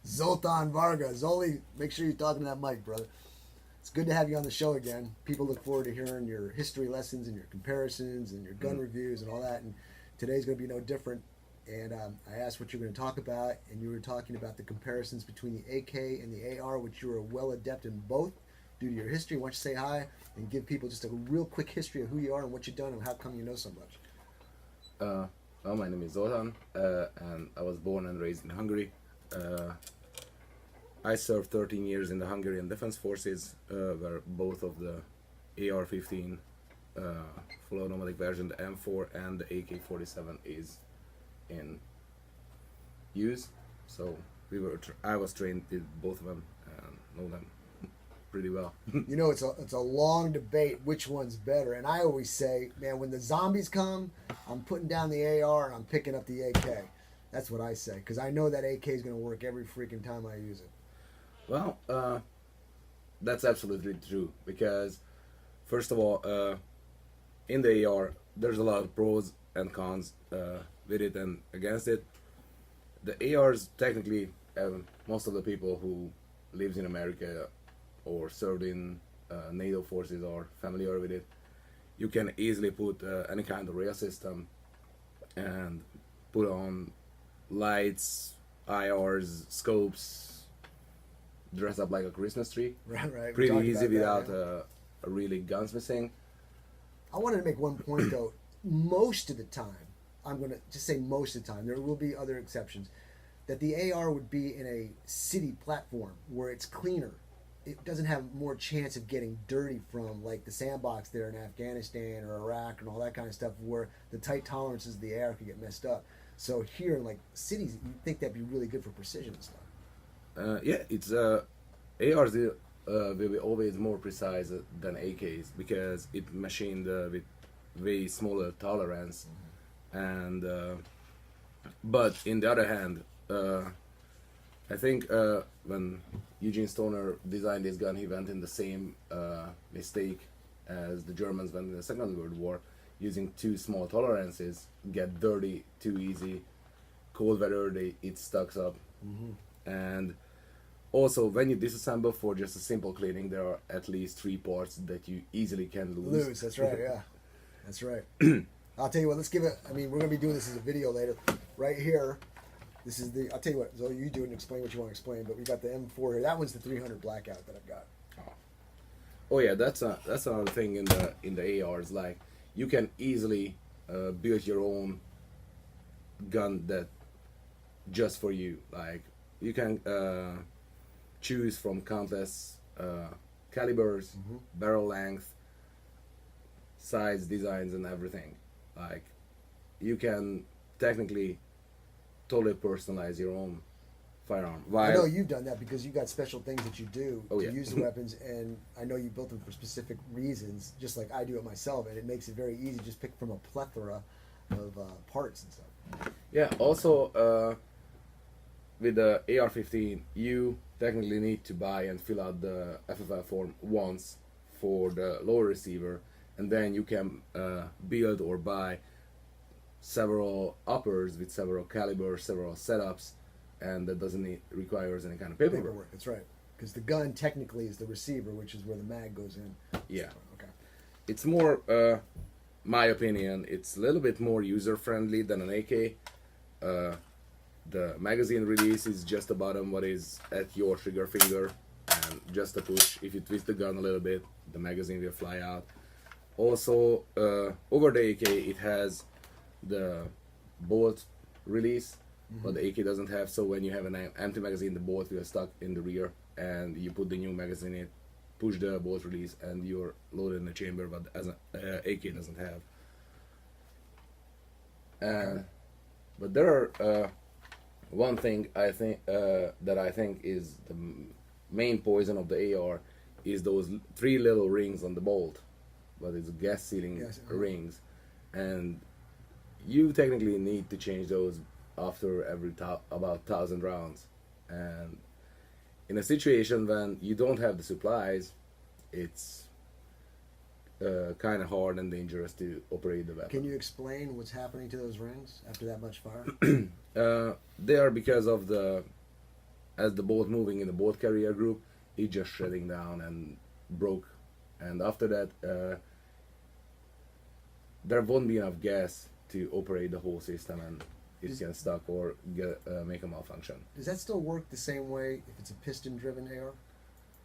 Zoltan Varga. Zoli, make sure you're talking to that mic, brother. It's good to have you on the show again. People look forward to hearing your history lessons and your comparisons and your gun reviews and all that. And today's going to be no different. And I asked what you were going to talk about, and you were talking about the comparisons between the AK and the AR, which you are well adept in both due to your history. Why don't you say hi and give people just a real quick history of who you are and what you've done and how come you know so much. Well, my name is Zoltan, and I was born and raised in Hungary. I served 13 years in the Hungarian Defense Forces, where both of the AR-15 full automatic version, the M4, and the AK-47 is in use. So I was trained with both of them and know them pretty well. You know, it's a long debate which one's better, and I always say, man, when the zombies come, I'm putting down the AR and I'm picking up the AK. That's what I say, because I know that AK is going to work every freaking time I use it. Well, that's absolutely true, because first of all, in the AR, there's a lot of pros and cons with it and against it. The ARs, technically, most of the people who lives in America or served in NATO forces are familiar with it. You can easily put any kind of rail system and put on lights, IRs, scopes, dress up like a Christmas tree. Right. Pretty easy without a really guns missing. I wanted to make one point though. Most of the time, I'm going to just say most of the time, there will be other exceptions, that the AR would be in a city platform where it's cleaner. It doesn't have more chance of getting dirty from like the sandbox there in Afghanistan or Iraq and all that kind of stuff, where the tight tolerances of the AR could get messed up. So here in like cities, you'd think that'd be really good for precision and stuff. Yeah, it's ARs will be always more precise than AKs, because it machined with way smaller tolerance. And but in the other hand, I think when Eugene Stoner designed this gun, he went in the same mistake as the Germans went in the Second World War, using too small tolerances, get dirty too easy, cold weather, it stucks up. And also, when you disassemble for just a simple cleaning, there are at least 3 parts that you easily can lose. That's right, yeah. That's right. I'll tell you what, let's give it, I mean, we're going to be doing this as a video later. Right here, this is the, I'll tell you what, Zoe, you do it and explain what you want to explain, but we got the M4 here. That one's the 300 blackout that I've got. Oh yeah, that's another thing in the ARs. Like, you can easily build your own gun that just for you. Like, you can choose from countless calibers, barrel length, size, designs, and everything. Like, you can technically totally personalize your own firearm. I know you've done that because you got special things that you do to yeah. use the weapons, and I know you built them for specific reasons, just like I do it myself, and it makes it very easy to just pick from a plethora of parts and stuff. Yeah, also with the AR-15, you technically need to buy and fill out the FFL form once for the lower receiver, and then you can build or buy several uppers with several calibers, several setups, and that doesn't requires any kind of paperwork. That's right, because the gun technically is the receiver, which is where the mag goes in. Yeah. So, okay. It's more, my opinion, it's a little bit more user-friendly than an AK. The magazine release is just the bottom, what is at your trigger finger, and just a push. If you twist the gun a little bit, the magazine will fly out. Also, over the AK, it has the bolt release, but the AK doesn't have. So when you have an empty magazine, the bolt will stuck in the rear, and you put the new magazine in it, push the bolt release, and you're loaded in the chamber. But as an AK doesn't have. But there are one thing I think that I think is the main poison of the AR is those 3 little rings on the bolt, but it's gas sealing rings, and you technically need to change those after every about 1,000 rounds. And in a situation when you don't have the supplies, it's kind of hard and dangerous to operate the weapon. Can you explain what's happening to those rings after that much fire? They are because of the as the boat moving in the boat carrier group, it just shredding down and broke. And after that, there won't be enough gas to operate the whole system, and it can stuck or make a malfunction. Does that still work the same way if it's a piston-driven AR?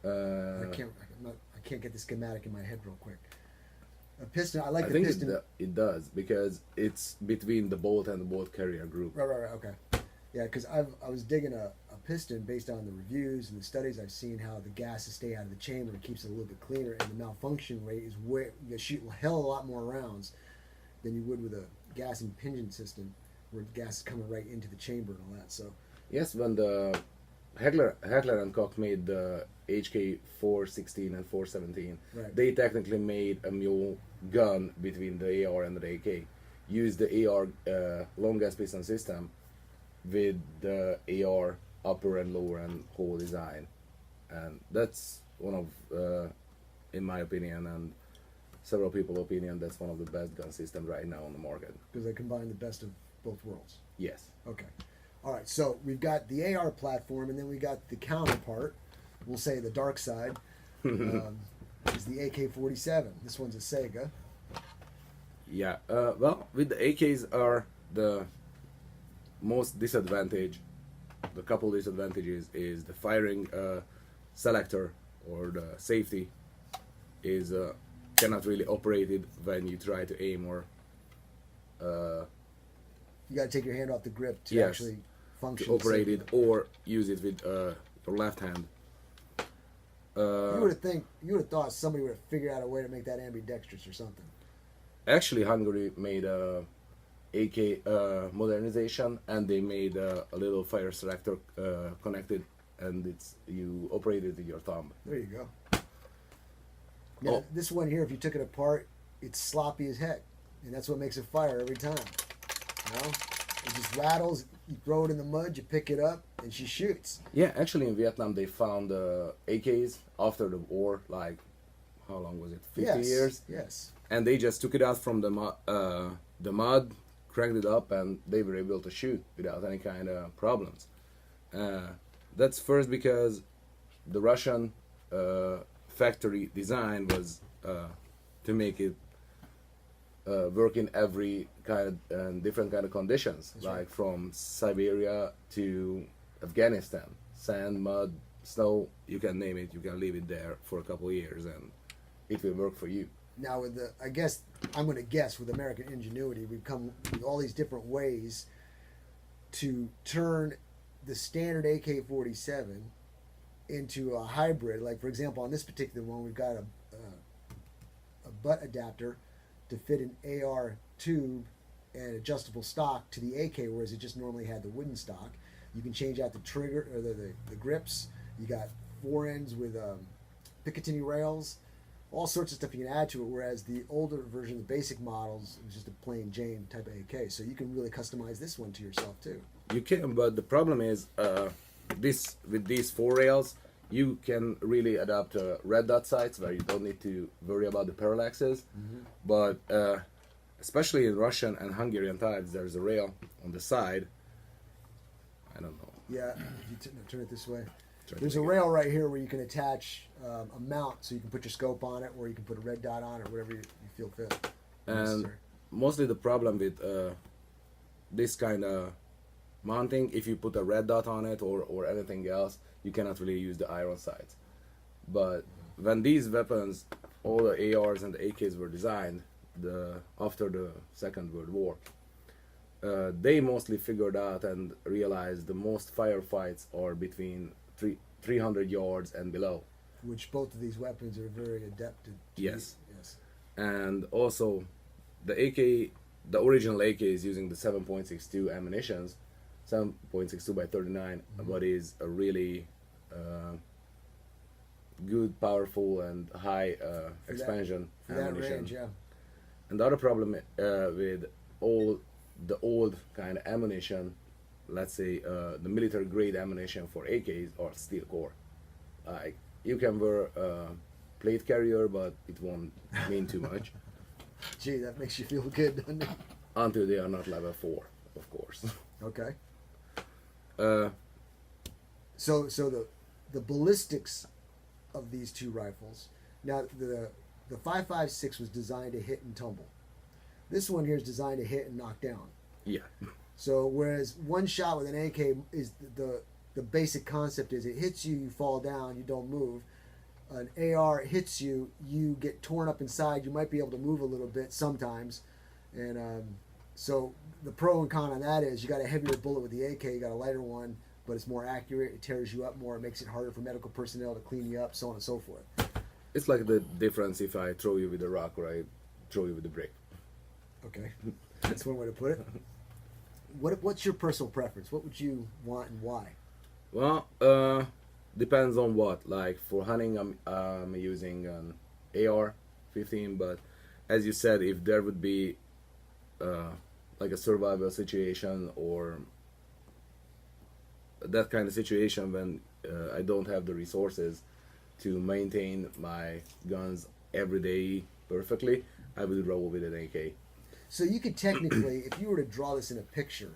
I can't get the schematic in my head real quick. A piston. I think piston. it does, because it's between the boat and the boat carrier group. Right. Okay. Yeah, because I was digging a piston based on the reviews and the studies I've seen, how the gases stay out of the chamber and keeps it a little bit cleaner, and the malfunction rate is where you shoot a hell of a lot more rounds than you would with a gas impingement system, where the gas is coming right into the chamber and all that. So yes, when the Heckler and Koch made the HK 416 and 417, right. They technically made a mule gun between the AR and the AK. Used the AR long gas piston system with the AR upper and lower and whole design, and that's one of, in my opinion and several people's opinion, that's one of the best gun systems right now on the market. Because they combine the best of both worlds. Yes. Okay. All right. So we've got the AR platform, and then we got the counterpart. We'll say the dark side is the AK-47. This one's a Sega. Yeah. Well, with the AKs are the most disadvantage. The couple disadvantages is the firing selector, or the safety is cannot really operate it when you try to aim, or you got to take your hand off the grip to yes, actually function. to operate it, or use it with your left hand. You would have thought somebody would have figured out a way to make that ambidextrous or something. Actually, Hungary made a AK modernization, and they made a little fire selector connected, and you operate it with your thumb. There you go. Now, this one here, if you took it apart, it's sloppy as heck, and that's what makes it fire every time. You know, it just rattles. You throw it in the mud, you pick it up, and she shoots. Yeah, actually, in Vietnam they found AKs after the war. Like, how long was it? 50 years. Yes. And they just took it out from the mud, cranked it up, and they were able to shoot without any kind of problems. That's first because the Russian factory design was to make it work in every kind of different kind of conditions. That's like right. From Siberia to Afghanistan, sand, mud, snow, you can name it, you can leave it there for a couple of years and it will work for you. Now with I'm going to guess with American ingenuity, we've come with all these different ways to turn the standard AK-47 into a hybrid. Like, for example, on this particular one, we've got a butt adapter to fit an AR tube and adjustable stock to the AK, whereas it just normally had the wooden stock. You can change out the trigger or the grips. You got four ends with Picatinny rails, all sorts of stuff you can add to it, whereas the older version, the basic models, was just a plain Jane type of AK. So you can really customize this one to yourself too. You can, but the problem is with these four rails, you can really adapt red dot sights where you don't need to worry about the parallaxes. Mm-hmm. But especially in Russian and Hungarian types, there's a rail on the side. I don't know. Yeah, if you turn it this way. There's a rail right here where you can attach a mount, so you can put your scope on it, or you can put a red dot on it, whatever you feel fit. And mostly the problem with this kind of mounting, if you put a red dot on it or anything else, you cannot really use the iron sights. But when these weapons, all the ARs and the AKs were designed after the Second World War, they mostly figured out and realized the most firefights are between 300 yards and below. Which both of these weapons are very adept to. Yes. Yes. And also, the original AK is using the 7.62 ammunitions, 7.62 by 39, but is a really good, powerful, and high expansion ammunition. That range, yeah. And the other problem with all the old kind of ammunition, let's say the military grade ammunition for AKs are steel core. Like, you can wear a plate carrier, but it won't mean too much. Gee, that makes you feel good, doesn't it? Until they are not level 4, of course. Okay. So the ballistics of these two rifles. Now the 5.56 was designed to hit and tumble. This one here is designed to hit and knock down. Yeah. So whereas one shot with an AK is the basic concept is it hits you, you fall down, you don't move. An AR hits you, you get torn up inside. You might be able to move a little bit sometimes, and so the pro and con on that is you got a heavier bullet with the AK, you got a lighter one, but it's more accurate. It tears you up more. It makes it harder for medical personnel to clean you up, so on and so forth. It's like the difference if I throw you with a rock or I throw you with a brick. Okay, that's one way to put it. What's your personal preference? What would you want and why? Well, depends on what. Like for hunting, I'm using an AR-15, but as you said, if there would be like a survival situation or that kind of situation when I don't have the resources to maintain my guns every day perfectly, I would roll with an AK. So you could technically, if you were to draw this in a picture,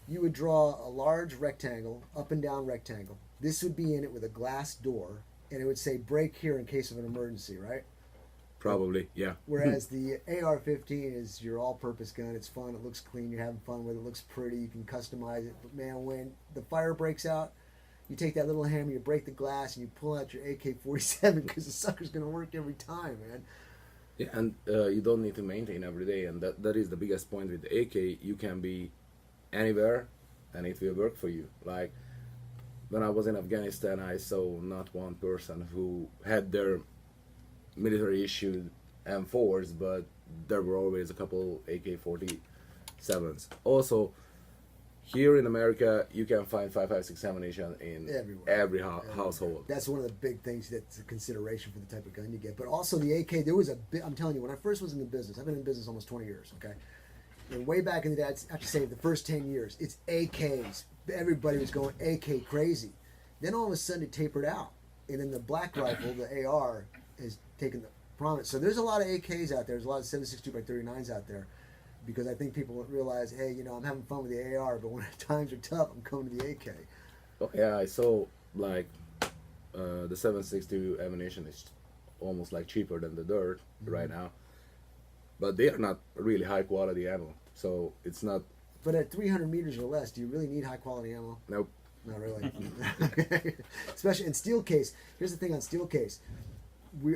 you would draw a large rectangle, up and down rectangle. This would be in it with a glass door, and it would say break here in case of an emergency, right? Probably, yeah. Whereas the AR-15 is your all-purpose gun. It's fun. It looks clean. You're having fun with it. It looks pretty. You can customize it. But man, when the fire breaks out, you take that little hammer, you break the glass, and you pull out your AK-47 because the sucker's going to work every time, man. Yeah, and you don't need to maintain every day, and that is the biggest point with the AK. You can be anywhere, and it will work for you. Like when I was in Afghanistan, I saw not one person who had their military issued M4s, but there were always a couple AK-47s. Also, here in America, you can find 5.56 ammunition in every household. That's one of the big things that's a consideration for the type of gun you get. But also the AK, there was a bit, I'm telling you, when I first was in the business, I've been in business almost 20 years, okay? And way back in the day, I'd have to say the first 10 years, it's AKs. Everybody was going AK crazy. Then all of a sudden it tapered out. And then the black rifle, the AR, has taken the prominence. So there's a lot of AKs out there. There's a lot of 7.62x39s out there. Because I think people realize, hey, you know, I'm having fun with the AR, but when times are tough, I'm coming to the AK. Oh, yeah, I saw like the 7.62 ammunition is almost like cheaper than the dirt right now, but they are not really high quality ammo, so it's not. But at 300 meters or less, do you really need high quality ammo? Nope. Not really. Okay. Especially in steel case. Here's the thing on steel case.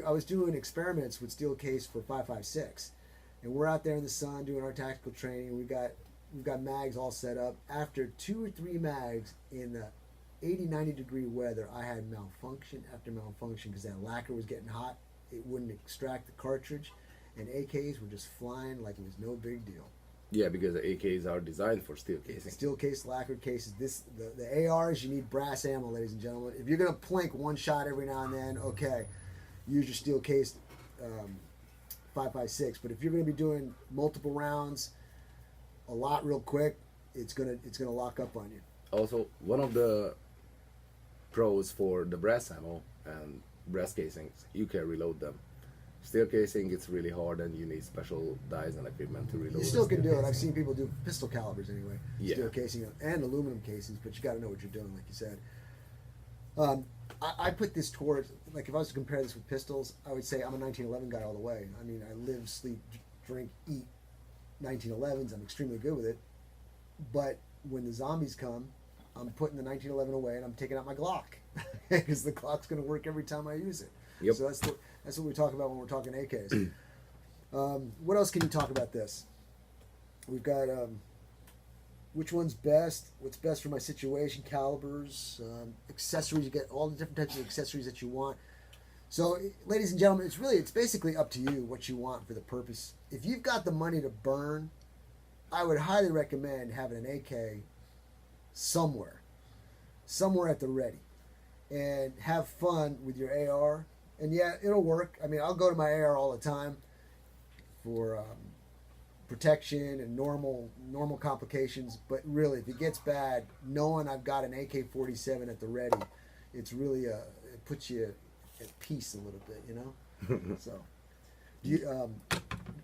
I was doing experiments with steel case for 5.56. And we're out there in the sun doing our tactical training. We've got mags all set up. After 2 or 3 mags in the 80, 90 degree weather, I had malfunction after malfunction because that lacquer was getting hot. It wouldn't extract the cartridge. And AKs were just flying like it was no big deal. Yeah, because the AKs are designed for steel casing. Steel case, lacquered cases. The ARs, you need brass ammo, ladies and gentlemen. If you're going to plink one shot every now and then, okay, use your steel case 5.56, but if you're going to be doing multiple rounds, a lot real quick, it's gonna lock up on you. Also, one of the pros for the brass ammo and brass casings, you can reload them. Steel casing, it's really hard, and you need special dies and equipment to reload. You still can do it. I've seen people do pistol calibers anyway, yeah. Steel casing and aluminum casings, but you got to know what you're doing, like you said. I put this towards, like if I was to compare this with pistols, I would say I'm a 1911 guy all the way. I mean, I live, sleep, drink, eat 1911s. I'm extremely good with it. But when the zombies come, I'm putting the 1911 away and I'm taking out my Glock because the Glock's going to work every time I use it. Yep. So that's what we talk about when we're talking AKs. What else can you talk about this? We've got which one's best, what's best for my situation, calibers, accessories. You get all the different types of accessories that you want. So, ladies and gentlemen, it's basically up to you what you want for the purpose. If you've got the money to burn, I would highly recommend having an AK somewhere at the ready, and have fun with your AR. And yeah, it'll work. I mean, I'll go to my AR all the time for protection and normal complications, but really if it gets bad, knowing I've got an AK-47 at the ready, it's really it puts you at peace a little bit, you know. So do you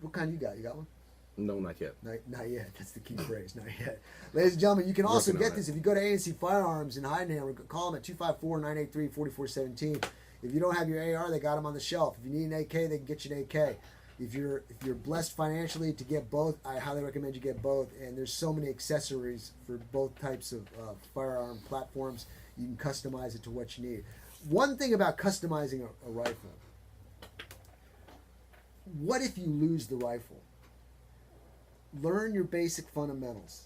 what kind you got one? No, not yet. Not yet. That's the key phrase. Not yet. Ladies and gentlemen, you can also Working on get this it. if you go to ANC Firearms in Heidenhammer. Call them at 254-983-4417. If you don't have your AR, they got them on the shelf. If you need an AK, they can get you an AK. If you're blessed financially to get both, I highly recommend you get both. And there's so many accessories for both types of firearm platforms. You can customize it to what you need. One thing about customizing a rifle: what if you lose the rifle? Learn your basic fundamentals.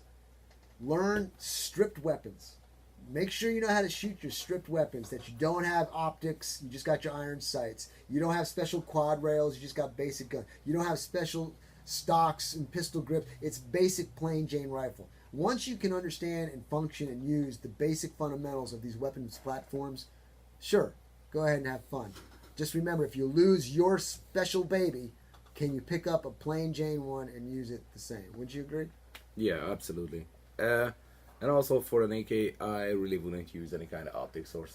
Learn stripped weapons. Make sure you know how to shoot your stripped weapons, that you don't have optics, you just got your iron sights. You don't have special quad rails, you just got basic gun. You don't have special stocks and pistol grips. It's basic plain Jane rifle. Once you can understand and function and use the basic fundamentals of these weapons platforms, sure, go ahead and have fun. Just remember, if you lose your special baby, can you pick up a plain Jane one and use it the same? Would you agree? Yeah, absolutely. And also for an AK, I really wouldn't use any kind of optics or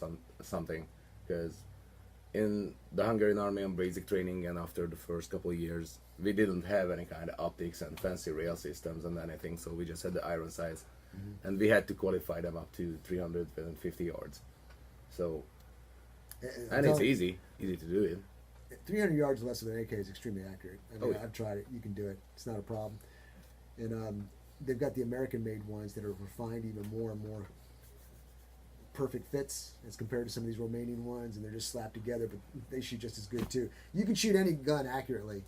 something, because in the Hungarian army on basic training and after the first couple of years, we didn't have any kind of optics and fancy rail systems and anything, so we just had the iron sights, and we had to qualify them up to 350 yards. So, and it's easy to do it. 300 yards less with an AK is extremely accurate. I mean, Oh, yeah. I've tried it. You can do it. It's not a problem. And they've got the American-made ones that are refined even more and more perfect fits as compared to some of these Romanian ones, and they're just slapped together, but they shoot just as good too. You can shoot any gun accurately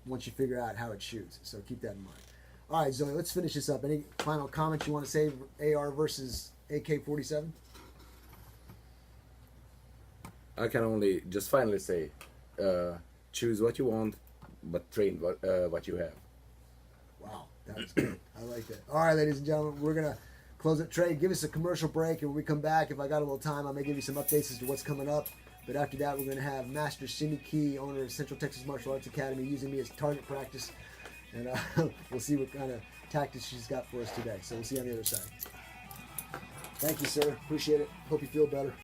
once you figure out how it shoots, so keep that in mind. All right, Zoe, let's finish this up. Any final comments you want to say, AR versus AK-47? I can only just finally say, choose what you want, but train what you have. Wow, that was good. I like that. All right, ladies and gentlemen, we're going to close it. Trey, give us a commercial break, and when we come back, if I got a little time, I may give you some updates as to what's coming up. But after that, we're going to have Master Cindy Key, owner of Central Texas Martial Arts Academy, using me as target practice. And we'll see what kind of tactics she's got for us today. So we'll see you on the other side. Thank you, sir. Appreciate it. Hope you feel better.